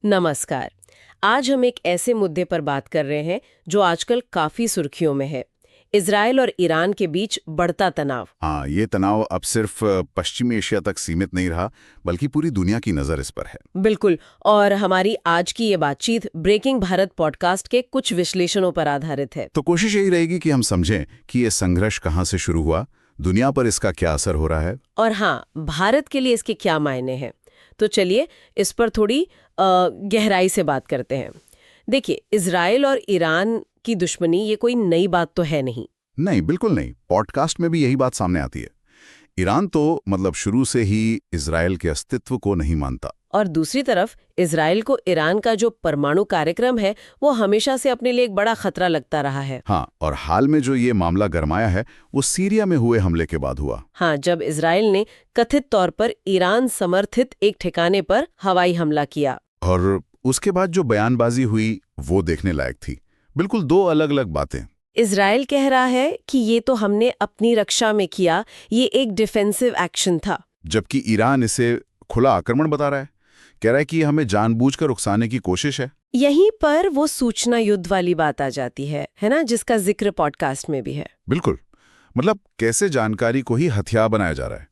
नमस्कार। आज हम एक ऐसे मुद्दे पर बात कर रहे हैं जो आजकल काफी सुर्खियों में है। इजराइल और ईरान के बीच बढ़ता तनाव। हाँ, ये तनाव अब सिर्फ पश्चिमी एशिया तक सीमित नहीं रहा, बल्कि पूरी दुनिया की नज़र इस पर है। बिल्कुल। और हमारी आज की ये बातचीत ब्रेकिंग भारत पॉडकास्ट के कुछ विश्लेषणों पर आधारित है। तो कोशिश यही रहेगी कि हम समझें कि ये संघर्ष कहाँ से शुरू हुआ, दुनिया पर इसका क्या असर हो रहा है, और हाँ, भारत के लिए इसके क्या मायने हैं। तो चलिए इस पर थोड़ी गहराई से बात करते हैं। देखिए, इजराइल और ईरान की दुश्मनी ये कोई नई बात तो है नहीं। नहीं, बिल्कुल नहीं। पॉडकास्ट में भी यही बात सामने आती है। ईरान तो शुरू से ही इजराइल के अस्तित्व को नहीं मानता। और दूसरी तरफ इजराइल को ईरान का जो परमाणु कार्यक्रम है वो हमेशा से अपने लिए एक बड़ा खतरा लगता रहा है। हाँ, और हाल में जो ये मामला गरमाया है वो सीरिया में हुए हमले के बाद हुआ। हाँ, जब इजराइल ने कथित तौर पर ईरान समर्थित एक ठिकाने पर हवाई हमला किया। और उसके बाद जो बयानबाजी हुई वो देखने लायक थी। बिल्कुल दो अलग अलग बातें। इजराइल कह रहा है कि ये तो हमने अपनी रक्षा में किया, ये एक डिफेंसिव एक्शन था। जबकि ईरान इसे खुला आक्रमण बता रहा है, कह रहा है कि ये हमें जानबूझकर उकसाने की कोशिश है। यहीं पर वो सूचना युद्ध वाली बात आ जाती है ना, जिसका जिक्र पॉडकास्ट में भी है। बिल्कुल। कैसे जानकारी को ही हथियार बनाया जा रहा है।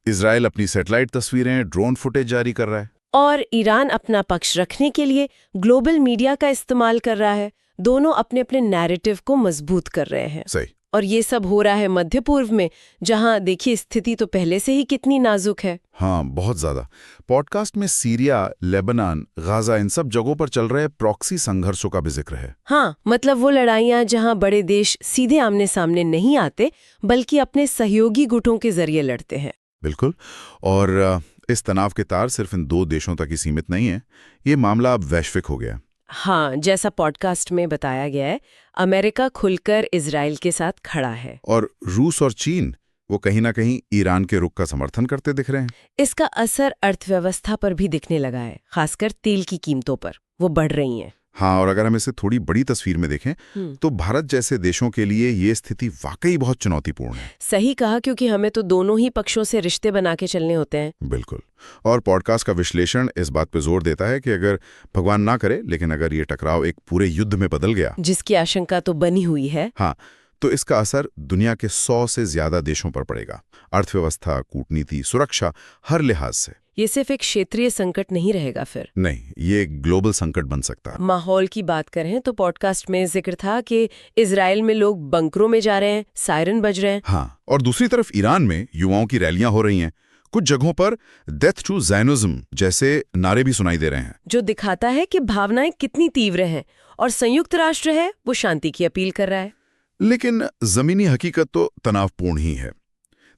इजराइल अपनी सैटेलाइट तस्वीरें, ड्रोन फुटेज जारी कर रहा है, और ईरान अपना पक्ष रखने के लिए ग्लोबल मीडिया का इस्तेमाल कर रहा है। दोनों अपने अपने नैरेटिव को मजबूत कर रहे हैं। सही। और ये सब हो रहा है मध्य पूर्व में, जहां देखिए स्थिति तो पहले से ही कितनी नाजुक है। हाँ, बहुत ज्यादा। पॉडकास्ट में सीरिया, लेबनान, गाजा इन सब जगहों पर चल रहे प्रॉक्सी संघर्षों का भी जिक्र है। हाँ, मतलब वो लड़ाइयां जहां बड़े देश सीधे आमने सामने नहीं आते, बल्कि अपने सहयोगी गुटों के जरिए लड़ते हैं। बिल्कुल। और इस तनाव के तार सिर्फ इन दो देशों तक ही सीमित नहीं है, ये मामला अब वैश्विक हो गया। हाँ, जैसा पॉडकास्ट में बताया गया है, अमेरिका खुलकर इजराइल के साथ खड़ा है। और रूस और चीन वो कहीं ना कहीं ईरान के रुख का समर्थन करते दिख रहे हैं। इसका असर अर्थव्यवस्था पर भी दिखने लगा है, खासकर तेल की कीमतों पर। वो बढ़ रही हैं। हाँ, और अगर हम इसे थोड़ी बड़ी तस्वीर में देखें तो भारत जैसे देशों के लिए ये स्थिति वाकई बहुत चुनौतीपूर्ण है। सही कहा, क्योंकि हमें तो दोनों ही पक्षों से रिश्ते बना के चलने होते हैं। बिल्कुल। और पॉडकास्ट का विश्लेषण इस बात पे जोर देता है कि अगर भगवान ना करे, लेकिन अगर ये टकराव एक पूरे युद्ध में बदल गया, जिसकी आशंका तो बनी हुई है, हाँ, तो इसका असर दुनिया के 100 से ज्यादा देशों पर पड़ेगा। अर्थव्यवस्था, कूटनीति, सुरक्षा, हर लिहाज से। ये सिर्फ एक क्षेत्रीय संकट नहीं रहेगा फिर। नहीं, ये एक ग्लोबल संकट बन सकता है। माहौल की बात करें तो पॉडकास्ट में जिक्र था कि इजराइल में लोग बंकरों में जा रहे हैं, सायरन बज रहे हैं। हाँ, और दूसरी तरफ ईरान में युवाओं की रैलियां हो रही हैं। कुछ जगहों पर डेथ टू ज़ायनिज़्म जैसे नारे भी सुनाई दे रहे हैं, जो दिखाता है कि भावनाएं कितनी तीव्र हैं। और संयुक्त राष्ट्र है वो शांति की अपील कर रहा है। लेकिन जमीनी हकीकत तो तनावपूर्ण ही है।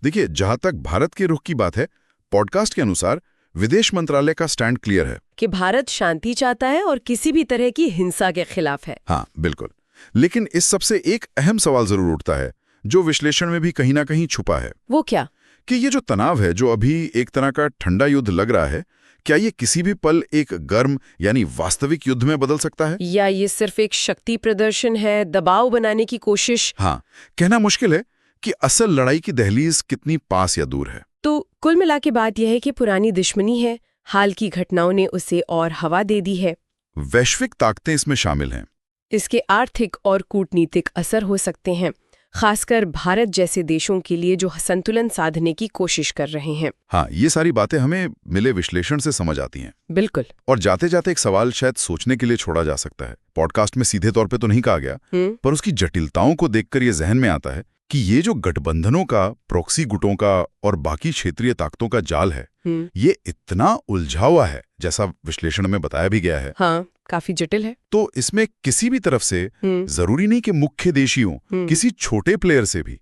देखिए, जहां तक भारत के रुख की बात है, पॉडकास्ट के अनुसार विदेश मंत्रालय का स्टैंड क्लियर है कि भारत शांति चाहता है और किसी भी तरह की हिंसा के खिलाफ है। हाँ, बिल्कुल। लेकिन इस सबसे एक अहम सवाल जरूर उठता है, जो विश्लेषण में भी कहीं ना कहीं छुपा है। वो क्या? कि ये जो तनाव है, जो अभी एक तरह का ठंडा युद्ध लग रहा है, क्या ये किसी भी पल एक गर्म यानी वास्तविक युद्ध में बदल सकता है, या ये सिर्फ एक शक्ति प्रदर्शन है, दबाव बनाने की कोशिश? हाँ, कहना मुश्किल है कि असल लड़ाई की दहलीज कितनी पास या दूर है। तो कुल मिला के बात यह है कि पुरानी दुश्मनी है, हाल की घटनाओं ने उसे और हवा दे दी है। वैश्विक ताकतें इसमें शामिल हैं। इसके आर्थिक और कूटनीतिक असर हो सकते हैं, खासकर भारत जैसे देशों के लिए जो संतुलन साधने की कोशिश कर रहे हैं। हाँ, ये सारी बातें हमें मिले विश्लेषण से समझ आती हैं। बिल्कुल। और जाते जाते एक सवाल शायद सोचने के लिए छोड़ा जा सकता है। पॉडकास्ट में सीधे तौर पे तो नहीं कहा गया, पर उसकी जटिलताओं को देखकर ये जहन में आता है कि ये जो गठबंधनों का, प्रॉक्सी गुटों का और बाकी क्षेत्रीय ताकतों का जाल है, ये इतना उलझा हुआ है, जैसा विश्लेषण में बताया भी गया है। हाँ, काफी जटिल है। तो इसमें किसी भी तरफ से जरूरी नहीं कि मुख्य देशियों, किसी छोटे प्लेयर से भी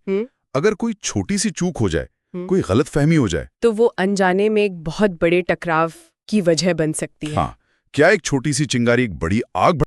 अगर कोई छोटी सी चूक हो जाए, कोई गलतफहमी हो जाए, तो वो अनजाने में एक बहुत बड़े टकराव की वजह बन सकती है। हाँ, क्या एक छोटी सी चिंगारी एक बड़ी आग